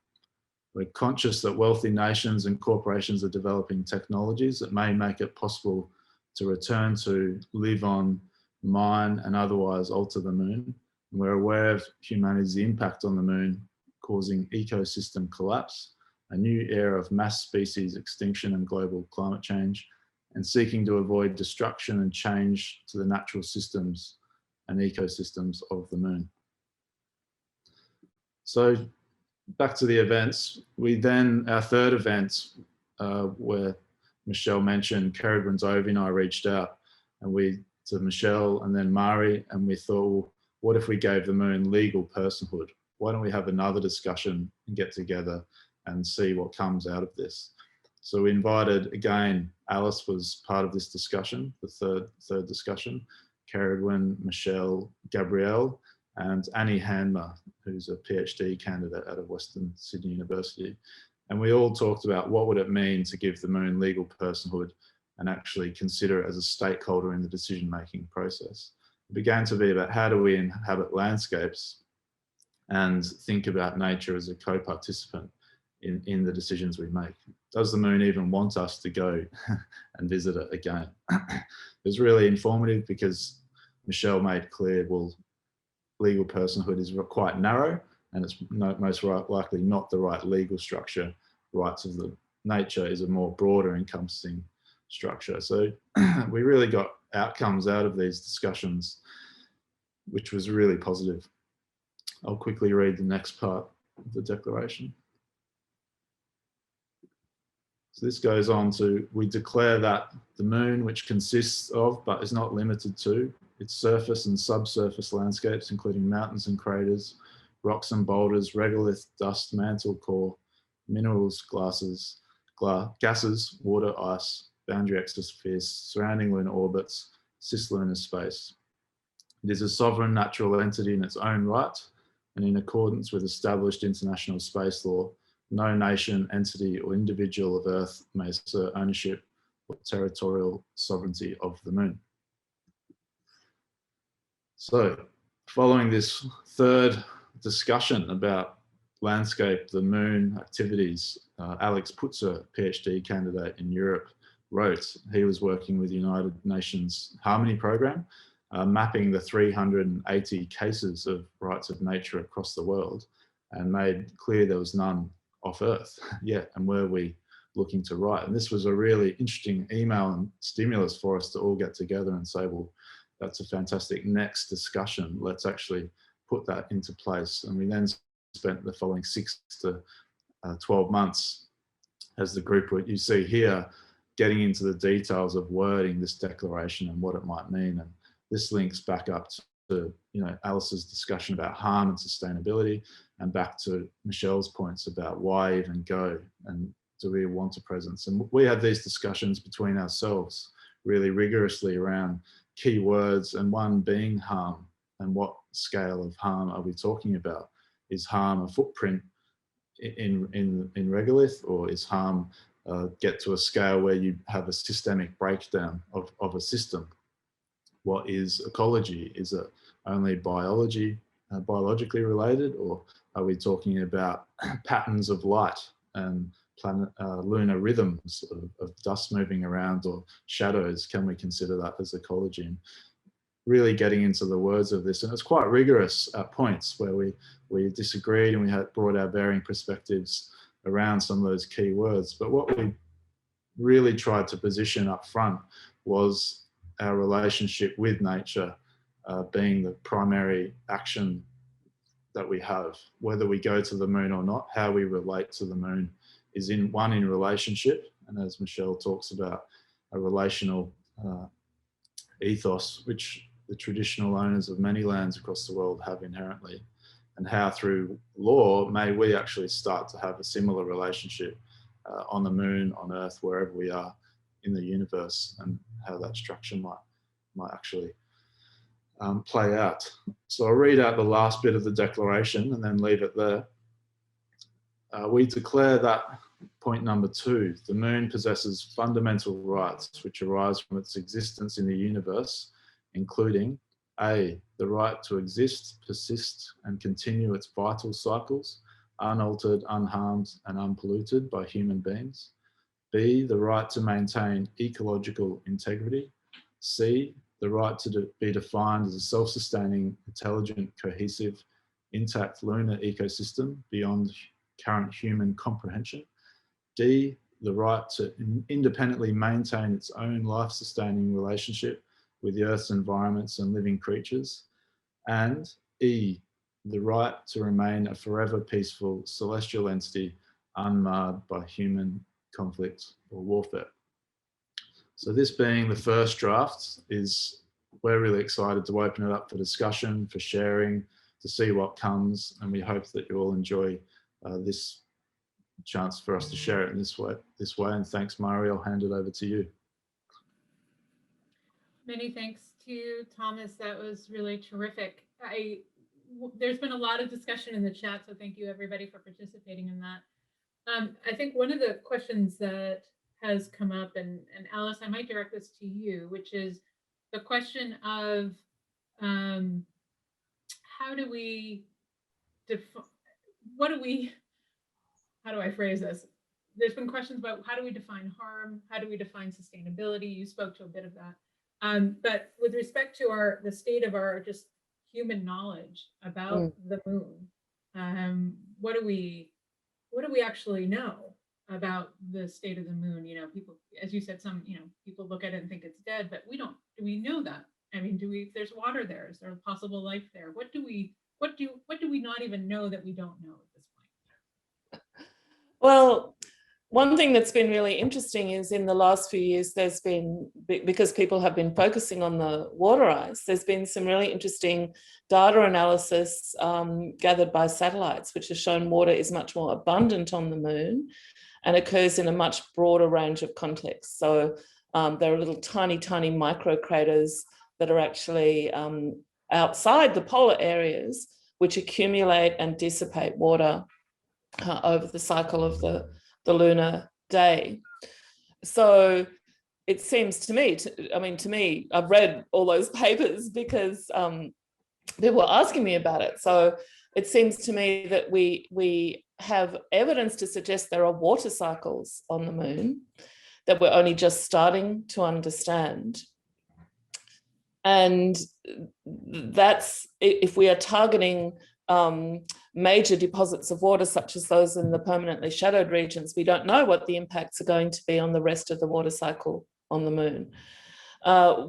Speaker 4: We're conscious that wealthy nations and corporations are developing technologies that may make it possible to return to, live on, mine and otherwise alter the moon. And we're aware of humanity's impact on the moon, causing ecosystem collapse, a new era of mass species extinction and global climate change, and seeking to avoid destruction and change to the natural systems and ecosystems of the moon." So back to the events, our third event, where Michelle mentioned, Kerry Bronzovi and I reached out to Michelle and then Mari, and we thought, well, what if we gave the moon legal personhood? Why don't we have another discussion and get together and see what comes out of this? So we invited, again, Alice was part of this discussion, the third discussion, Kerridwen, Michelle, Gabrielle, and Annie Handmer, who's a PhD candidate out of Western Sydney University. And we all talked about what would it mean to give the moon legal personhood and actually consider it as a stakeholder in the decision-making process. It began to be about how do we inhabit landscapes and think about nature as a co-participant in the decisions we make. Does the moon even want us to go and visit it again? It was really informative because Michelle made clear, well, legal personhood is quite narrow, and it's most likely not the right legal structure. Rights of the nature is a more broader encompassing structure. So we really got outcomes out of these discussions, which was really positive. I'll quickly read the next part of the declaration. So this goes on to, we declare that the moon, which consists of, but is not limited to, its surface and subsurface landscapes, including mountains and craters, rocks and boulders, regolith, dust, mantle, core, minerals, gases, water, ice, boundary exospheres, surrounding lunar orbits, cislunar space. It is a sovereign natural entity in its own right, and in accordance with established international space law, no nation, entity, or individual of Earth may assert ownership or territorial sovereignty of the moon. So, following this third discussion about landscape, the moon, activities, Alex Putzer, PhD candidate in Europe, wrote, he was working with the United Nations Harmony Program, mapping the 380 cases of rights of nature across the world, and made clear there was none off Earth yet, and were we looking to write. And this was a really interesting email and stimulus for us to all get together and say, well, that's a fantastic next discussion. Let's actually put that into place. And we then spent the following 6 to 12 months as the group, what you see here, getting into the details of wording this declaration and what it might mean. And this links back up to Alice's discussion about harm and sustainability, and back to Michelle's points about why even go, and do we want a presence. And we had these discussions between ourselves really rigorously around key words, and one being harm, and what scale of harm are we talking about? Is harm a footprint in regolith, or is harm get to a scale where you have a systemic breakdown of a system? What is ecology? Is it only biologically related, or are we talking about patterns of light and lunar rhythms of dust moving around, or shadows? Can we consider that as ecology? And really getting into the words of this, and it's quite rigorous at points where we disagreed, and we had brought our varying perspectives around some of those key words. But what we really tried to position up front was our relationship with nature being the primary action that we have. Whether we go to the moon or not, how we relate to the moon is in relationship, and as Michelle talks about, a relational ethos which the traditional owners of many lands across the world have inherently, and how through law may we actually start to have a similar relationship on the moon, on Earth, wherever we are in the universe, and how that structure might actually play out. So I'll read out the last bit of the declaration and then leave it there. We declare that, point number 2, the moon possesses fundamental rights which arise from its existence in the universe, including A, the right to exist, persist, and continue its vital cycles, unaltered, unharmed, and unpolluted by human beings. B, the right to maintain ecological integrity. C, the right to be defined as a self-sustaining, intelligent, cohesive, intact lunar ecosystem beyond current human comprehension. D, the right to independently maintain its own life-sustaining relationship with the Earth's environments and living creatures. And E, the right to remain a forever peaceful celestial entity unmarred by human conflict or warfare. So this being the first draft, we're really excited to open it up for discussion, for sharing, to see what comes, and we hope that you all enjoy this chance for us to share it in this way. And thanks, Mari. I'll hand it over to you.
Speaker 1: Many thanks to Thomas. That was really terrific. There's been a lot of discussion in the chat, so thank you everybody for participating in that. I think one of the questions that has come up, and Alice, I might direct this to you, which is the question of how do we how do I phrase this? There's been questions about how do we define harm? How do we define sustainability? You spoke to a bit of that. But with respect to the state of our just human knowledge about the moon? What do we actually know about the state of the moon? You know, people, as you said, some, you know, people look at it and think it's dead, but do we know that? I mean, if there's water there, is there possible life there? What do we not even know that we don't know at this point?
Speaker 2: Well, one thing that's been really interesting is in the last few years, there's been, because people have been focusing on the water ice, there's been some really interesting data analysis gathered by satellites, which has shown water is much more abundant on the moon and occurs in a much broader range of contexts. So there are little tiny microcraters that are actually outside the polar areas, which accumulate and dissipate water over the cycle of the lunar day. So it seems to me, to me, I've read all those papers because people were asking me about it. So it seems to me that we have evidence to suggest there are water cycles on the moon that we're only just starting to understand. And that's, if we are targeting major deposits of water, such as those in the permanently shadowed regions, we don't know what the impacts are going to be on the rest of the water cycle on the moon.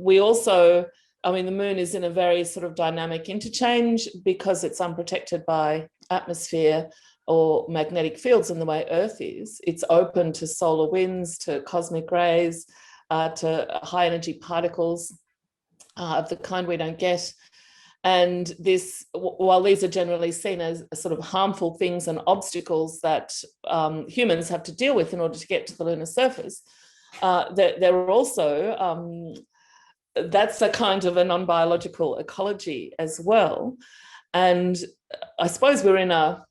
Speaker 2: We also, the moon is in a very sort of dynamic interchange because it's unprotected by atmosphere or magnetic fields in the way Earth is. It's open to solar winds, to cosmic rays, to high energy particles of the kind we don't get. And this, while these are generally seen as sort of harmful things and obstacles that humans have to deal with in order to get to the lunar surface, there are also, that's a kind of a non-biological ecology as well. And I suppose we're in a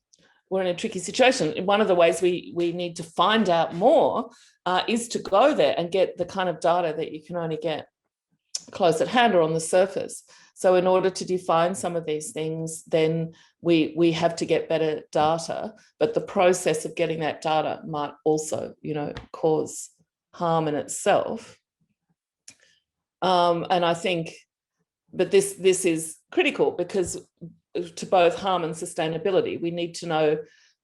Speaker 2: tricky situation. One of the ways we need to find out more is to go there and get the kind of data that you can only get close at hand or on the surface. So in order to define some of these things, then we have to get better data, but the process of getting that data might also, cause harm in itself. And I think, but this is critical because to both harm and sustainability, we need to know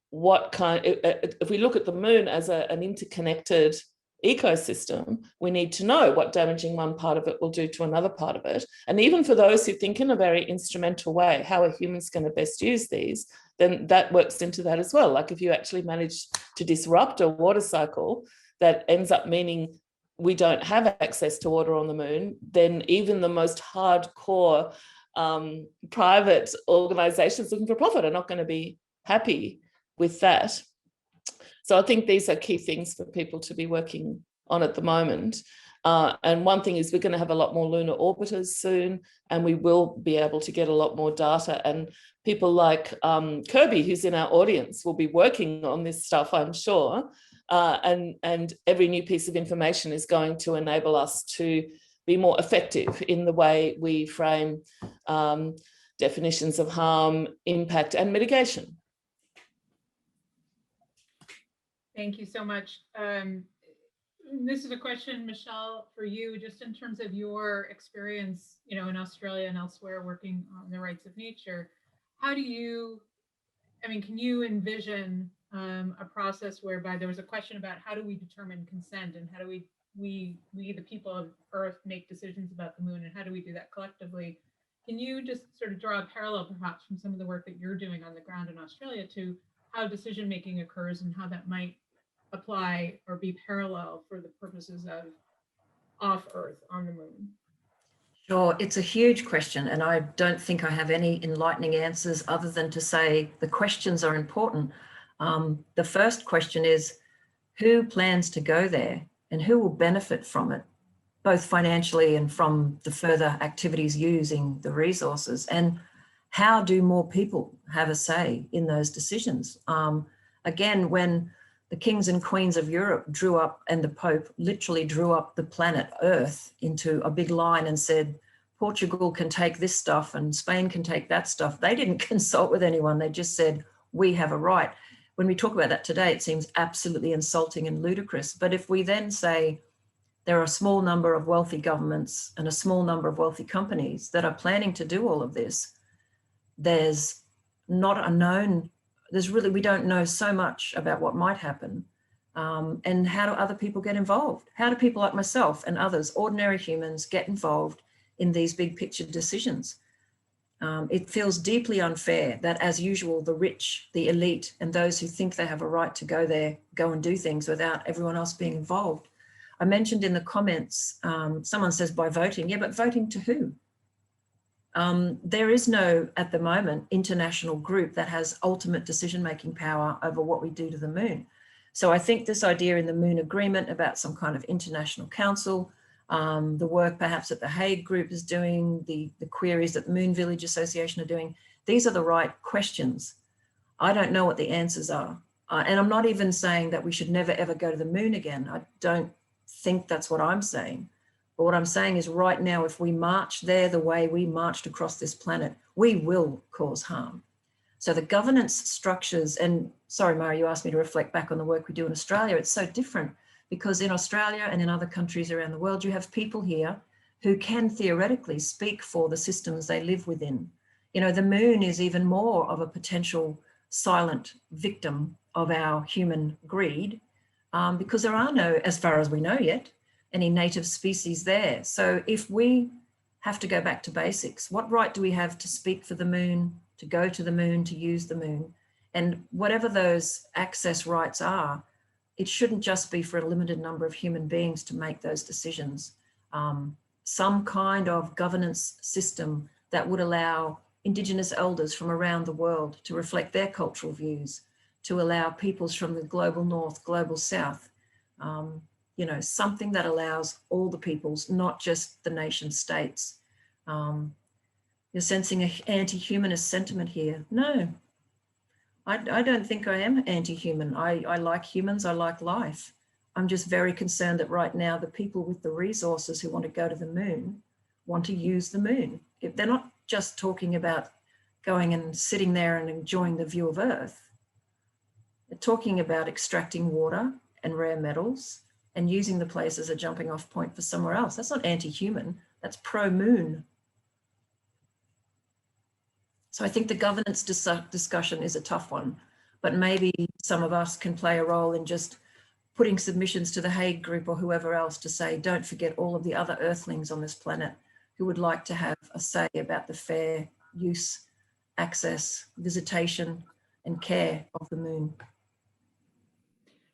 Speaker 2: what kind, if we look at the moon as an interconnected ecosystem, we need to know what damaging one part of it will do to another part of it. And even for those who think in a very instrumental way, how are humans going to best use these, then that works into that as well. Like if you actually manage to disrupt a water cycle that ends up meaning we don't have access to water on the moon, then even the most hardcore private organizations looking for profit are not going to be happy with that. So I think these are key things for people to be working on at the moment. And one thing is we're going to have a lot more lunar orbiters soon, and we will be able to get a lot more data. And people like Kirby, who's in our audience, will be working on this stuff, I'm sure. And every new piece of information is going to enable us to be more effective in the way we frame definitions of harm, impact, and mitigation.
Speaker 1: Thank you so much. This is a question, Michelle, for you, just in terms of your experience, in Australia and elsewhere working on the rights of nature. How do you, can you envision a process whereby there was a question about how do we determine consent and how do we the people of Earth make decisions about the moon, and how do we do that collectively? Can you just sort of draw a parallel perhaps from some of the work that you're doing on the ground in Australia to how decision making occurs and how that might apply or be parallel for the purposes of off Earth on the moon?
Speaker 3: Sure, it's a huge question, and I don't think I have any enlightening answers other than to say the questions are important. The first question is, who plans to go there and who will benefit from it, both financially and from the further activities using the resources? And how do more people have a say in those decisions? Again, when the kings and queens of Europe drew up, and the Pope literally drew up the planet Earth into a big line and said, Portugal can take this stuff and Spain can take that stuff, they didn't consult with anyone. They just said, we have a right. When we talk about that today, it seems absolutely insulting and ludicrous. But if we then say there are a small number of wealthy governments and a small number of wealthy companies that are planning to do all of this, There's not a known, we don't know so much about what might happen. And how do other people get involved? How do people like myself and others, ordinary humans, get involved in these big picture decisions? It feels deeply unfair that, as usual, the rich, the elite, and those who think they have a right to go there, go and do things without everyone else being involved. I mentioned in the comments, someone says by voting. Yeah, but voting to who? There is no, at the moment, international group that has ultimate decision-making power over what we do to the moon. So I think this idea in the Moon Agreement about some kind of international council, the work perhaps that the Hague Group is doing, the queries that the Moon Village Association are doing, these are the right questions. I don't know what the answers are. And I'm not even saying that we should never, ever go to the moon again. I don't think that's what I'm saying. But what I'm saying is right now, if we march there the way we marched across this planet, we will cause harm. So the governance structures, and sorry, Mara, you asked me to reflect back on the work we do in Australia. It's so different because in Australia and in other countries around the world, you have people here who can theoretically speak for the systems they live within. You know, the moon is even more of a potential silent victim of our human greed because there are no, as far as we know yet, any native species there. So if we have to go back to basics, what right do we have to speak for the moon, to go to the moon, to use the moon? And whatever those access rights are, it shouldn't just be for a limited number of human beings to make those decisions. Some kind of governance system that would allow Indigenous elders from around the world to reflect their cultural views, to allow peoples from the global north, global south, you know, something that allows all the peoples, not just the nation states. You're sensing an anti-humanist sentiment here. No, I don't think I am anti-human. I like humans, I like life. I'm just very concerned that right now the people with the resources who want to go to the moon want to use the moon. If they're not just talking about going and sitting there and enjoying the view of Earth, they're talking about extracting water and rare metals and using the place as a jumping off point for somewhere else. That's not anti-human, that's pro-moon. So I think the governance discussion is a tough one, but maybe some of us can play a role in just putting submissions to the Hague Group or whoever else to say, don't forget all of the other earthlings on this planet who would like to have a say about the fair use, access, visitation, and care of the moon.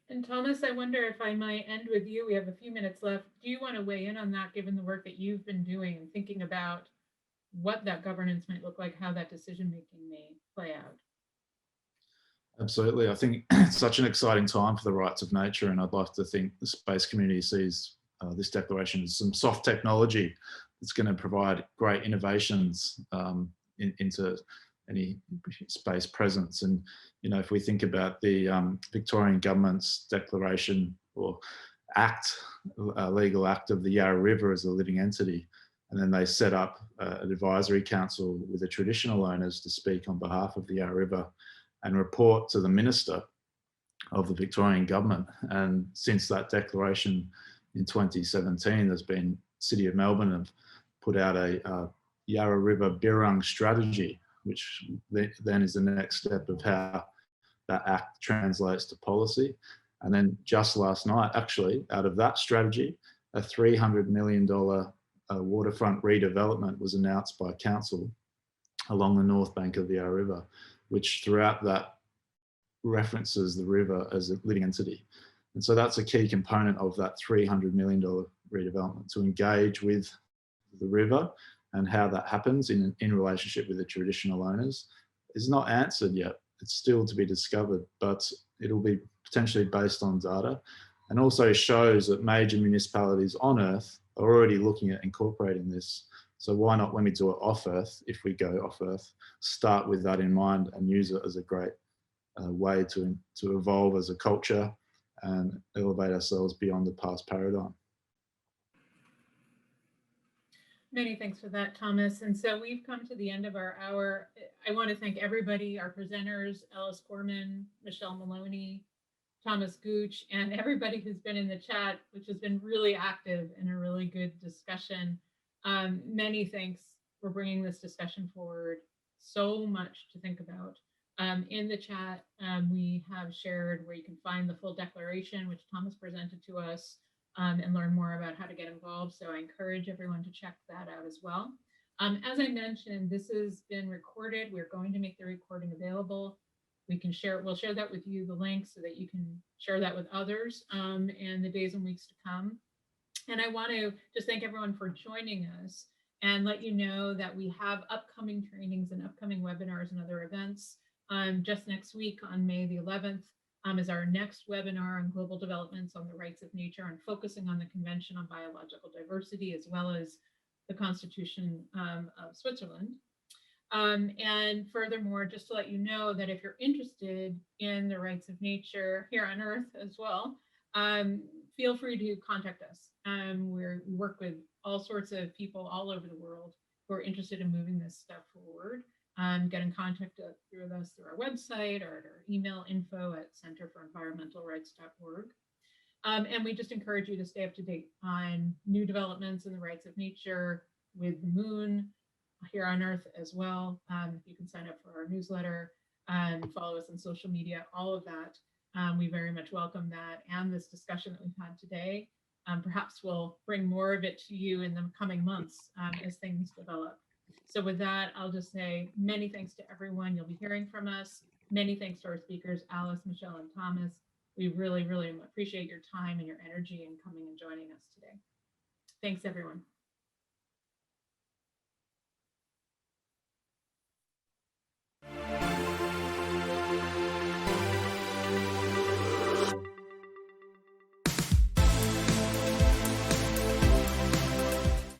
Speaker 1: And Thomas, I wonder if I might end with you. We have a few minutes left. Do you want to weigh in on that, given the work that you've been doing and thinking about what that governance might look like, how that decision-making may play out?
Speaker 4: Absolutely. I think it's such an exciting time for the rights of nature, and I'd like to think the space community sees this declaration as some soft technology that's going to provide great innovations into any space presence. And, you know, if we think about the Victorian government's declaration or act, legal act of the Yarra River as a living entity, and then they set up an advisory council with the traditional owners to speak on behalf of the Yarra River and report to the Minister of the Victorian government. And since that declaration in 2017, there's been City of Melbourne have put out a Yarra River Birrung strategy, which then is the next step of how that act translates to policy. And then just last night, actually, out of that strategy, a $300 million waterfront redevelopment was announced by council along the north bank of the Yarra River, which throughout that references the river as a living entity. And so that's a key component of that $300 million redevelopment, to engage with the river, and how that happens in relationship with the traditional owners is not answered yet. It's still to be discovered, but it'll be potentially based on data, and also shows that major municipalities on Earth are already looking at incorporating this. So why not, when we do it off Earth, if we go off Earth, start with that in mind and use it as a great way to evolve as a culture and elevate ourselves beyond the past paradigm.
Speaker 1: Many thanks for that, Thomas. And so we've come to the end of our hour. I want to thank everybody, our presenters, Alice Gorman, Michelle Maloney, Thomas Gooch, and everybody who's been in the chat, which has been really active and a really good discussion. Many thanks for bringing this discussion forward so much to think about. In the chat, we have shared where you can find the full declaration, which Thomas presented to us, and learn more about how to get involved. So I encourage everyone to check that out as well. As I mentioned, this has been recorded. We're going to make the recording available. We can share, we'll share that with you, the link, so that you can share that with others in the days and weeks to come. And I want to just thank everyone for joining us and let you know that we have upcoming trainings and upcoming webinars and other events. Just next week on May the 11th is our next webinar on global developments on the rights of nature and focusing on the Convention on Biological Diversity, as well as the Constitution of Switzerland. And furthermore, just to let you know that if you're interested in the rights of nature here on Earth as well, feel free to contact us. We work with all sorts of people all over the world who are interested in moving this stuff forward. Get in contact with us through our website or at our email info@centerforenvironmentalrights.org. And we just encourage you to stay up to date on new developments in the rights of nature with the moon here on Earth as well. You can sign up for our newsletter and follow us on social media, all of that. We very much welcome that and this discussion that we've had today. Perhaps we'll bring more of it to you in the coming months as things develop. So with that, I'll just say many thanks to everyone you'll be hearing from us. Many thanks to our speakers, Alice, Michelle, and Thomas. We really, really appreciate your time and your energy in coming and joining us today. Thanks, everyone.